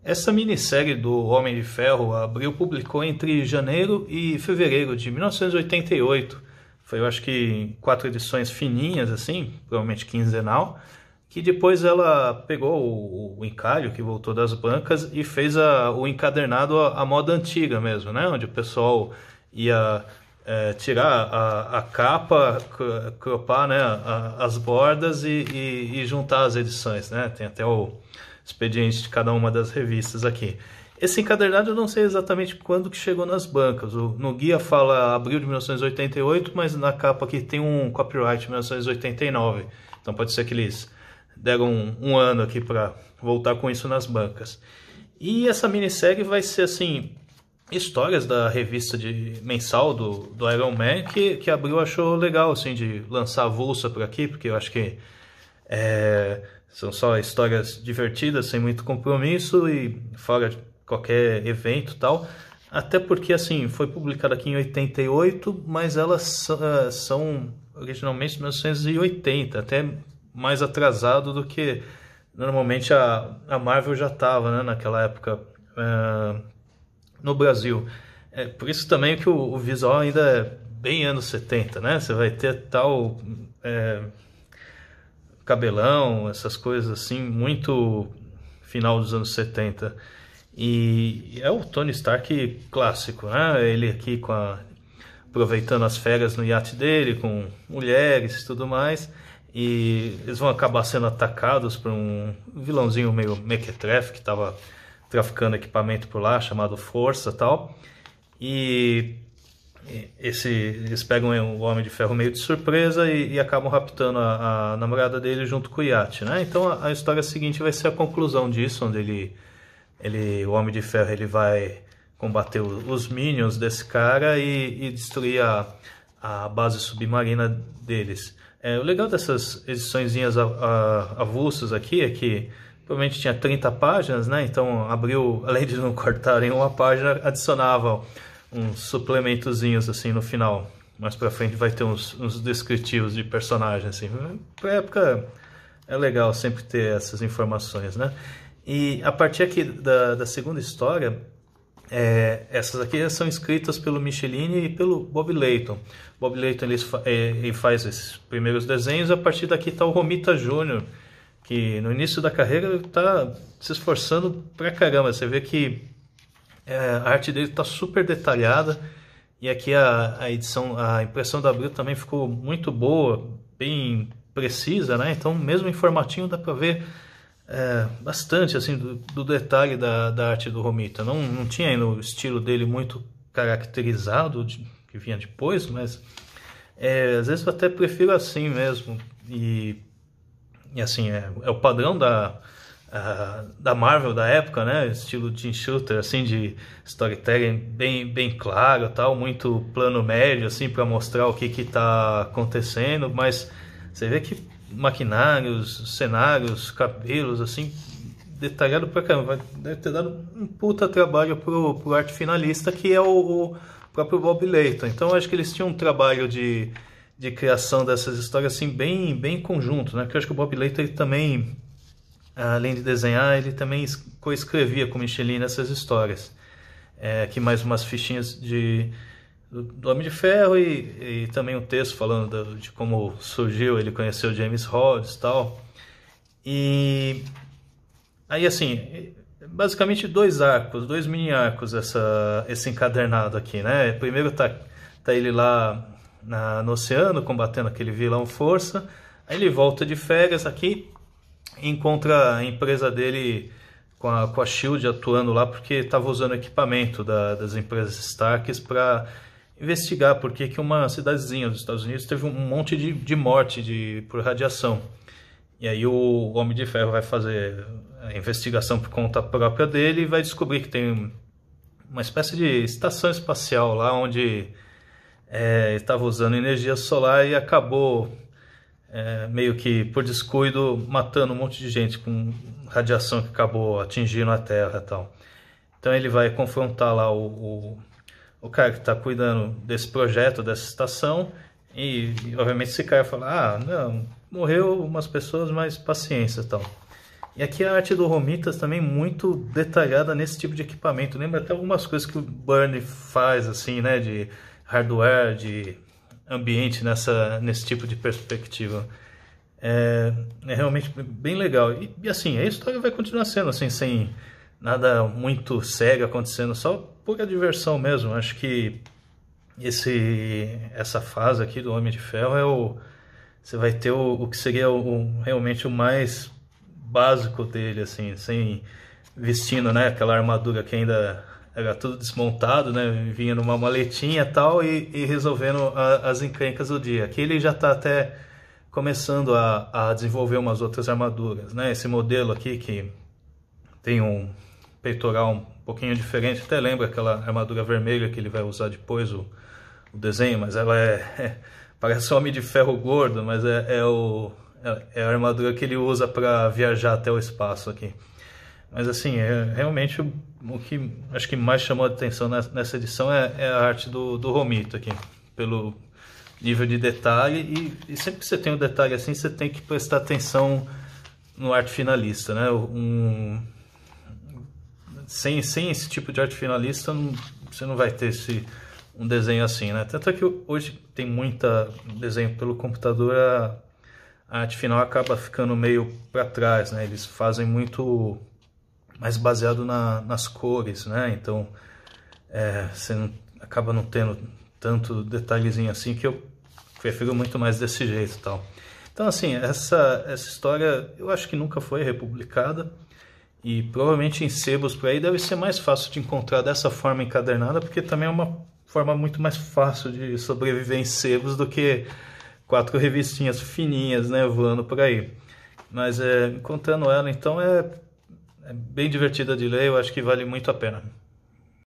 Essa minissérie do Homem de Ferro, a Abril publicou entre janeiro e fevereiro de 1988. Foi, eu acho que 4 edições fininhas, assim, provavelmente quinzenal, que depois ela pegou o encalhe, que voltou das bancas, e fez o encadernado à moda antiga mesmo, né? Onde o pessoal ia tirar a capa, cropar, né, as bordas e juntar as edições, né? Tem até o expediente de cada uma das revistas aqui. Esse encadernado eu não sei exatamente quando que chegou nas bancas. No guia fala abril de 1988, mas na capa aqui tem um copyright de 1989. Então pode ser que eles deram um ano aqui para voltar com isso nas bancas. E essa minissérie vai ser assim, histórias da revista mensal do Iron Man, que a Abril achou legal assim, de lançar avulsa por aqui, porque eu acho que são só histórias divertidas, sem muito compromisso e fora de qualquer evento e tal. Até porque, assim, foi publicado aqui em 88, mas elas são originalmente de 1980, até mais atrasado do que normalmente a Marvel já estava, né, naquela época no Brasil. Por isso também que o visual ainda é bem anos 70, né? Você vai ter tal cabelão, essas coisas assim, muito final dos anos 70. E é o Tony Stark clássico, né? Ele aqui aproveitando as férias no iate dele, com mulheres e tudo mais. E eles vão acabar sendo atacados por um vilãozinho meio mequetrefe que estava traficando equipamento por lá, chamado Força e tal. E eles pegam o Homem de Ferro meio de surpresa e acabam raptando a namorada dele junto com o iate, né? Então a história seguinte vai ser a conclusão disso, onde o Homem de Ferro ele vai combater os Minions desse cara e destruir a base submarina deles. O legal dessas ediçõezinhas avulsas aqui é que provavelmente tinha 30 páginas, né? Então abriu, além de não cortarem uma página, adicionava uns suplementozinhos assim no final. Mais pra frente vai ter uns descritivos de personagens assim. Pra época é legal sempre ter essas informações, né? E a partir aqui da segunda história, essas aqui são escritas pelo Michelini e pelo Bob Layton. Bob Layton ele faz esses primeiros desenhos. A partir daqui está o Romita Jr., que no início da carreira está se esforçando pra caramba. Você vê que a arte dele está super detalhada, e aqui a impressão da Abril também ficou muito boa, bem precisa, né? Então mesmo em formatinho dá para ver bastante assim do detalhe da arte do Romita. Não tinha ainda o estilo dele muito caracterizado que vinha depois, mas às vezes eu até prefiro assim mesmo, e assim é o padrão da Marvel da época, né? Estilo Jim Shooter, assim, de storytelling bem claro, tal, muito plano médio, assim, para mostrar o que está acontecendo, mas você vê que maquinários, cenários, cabelos, assim, detalhado pra caramba. Deve ter dado um puta trabalho pro arte finalista, que é o próprio Bob Layton. Então eu acho que eles tinham um trabalho de criação dessas histórias assim bem conjunto, né? Porque eu acho que o Bob Layton ele também, além de desenhar, ele também coescrevia com Michelin essas histórias. Aqui mais umas fichinhas do Homem de Ferro e também um texto falando de como surgiu, ele conheceu James Rhodes e tal. E aí assim, basicamente dois mini arcos esse encadernado aqui, né? Primeiro tá ele lá no oceano combatendo aquele vilão Força, aí ele volta de férias aqui, encontra a empresa dele com a SHIELD atuando lá, porque estava usando equipamento das empresas Starks para investigar por que uma cidadezinha dos Estados Unidos teve um monte de morte por radiação. E aí o Homem de Ferro vai fazer a investigação por conta própria dele e vai descobrir que tem uma espécie de estação espacial lá onde estava usando energia solar e acabou meio que por descuido matando um monte de gente com radiação que acabou atingindo a Terra e tal. Então ele vai confrontar lá o cara que está cuidando desse projeto, dessa estação, e obviamente esse cara fala, não, morreu umas pessoas, mas paciência e tal. E aqui a arte do Romita também muito detalhada nesse tipo de equipamento. Lembra até algumas coisas que o Burn faz, assim, né? De hardware, de ambiente nesse tipo de perspectiva. É realmente bem legal. E assim, a história vai continuar sendo assim, sem nada muito sério acontecendo, só pura diversão mesmo. Acho que essa fase aqui do Homem de Ferro você vai ter o que seria realmente o mais básico dele, assim, sem vestindo, né, aquela armadura que ainda era tudo desmontado, né, vinha numa maletinha e tal, e resolvendo as encrencas do dia. Aqui ele já está até começando a desenvolver umas outras armaduras, né, esse modelo aqui que tem um peitoral um pouquinho diferente, até lembra aquela armadura vermelha que ele vai usar depois, o desenho, mas ela parece um Homem de Ferro gordo, mas é a armadura que ele usa para viajar até o espaço aqui. Mas assim, realmente o que acho que mais chamou a atenção nessa edição é a arte do Romita aqui, pelo nível de detalhe, e sempre que você tem um detalhe assim, você tem que prestar atenção no arte finalista, né? Sem esse tipo de arte finalista, você não vai ter um desenho assim, né? Tanto é que hoje tem muita desenho pelo computador, a arte final acaba ficando meio para trás, né? Eles fazem muito mais baseado nas cores, né? Então você acaba não tendo tanto detalhezinho assim, que eu prefiro muito mais desse jeito e tal. Então assim, essa história eu acho que nunca foi republicada, e provavelmente em sebos por aí deve ser mais fácil de encontrar dessa forma encadernada, porque também é uma forma muito mais fácil de sobreviver em sebos do que 4 revistinhas fininhas, né, voando por aí. Mas encontrando ela, então, é bem divertida de ler, eu acho que vale muito a pena.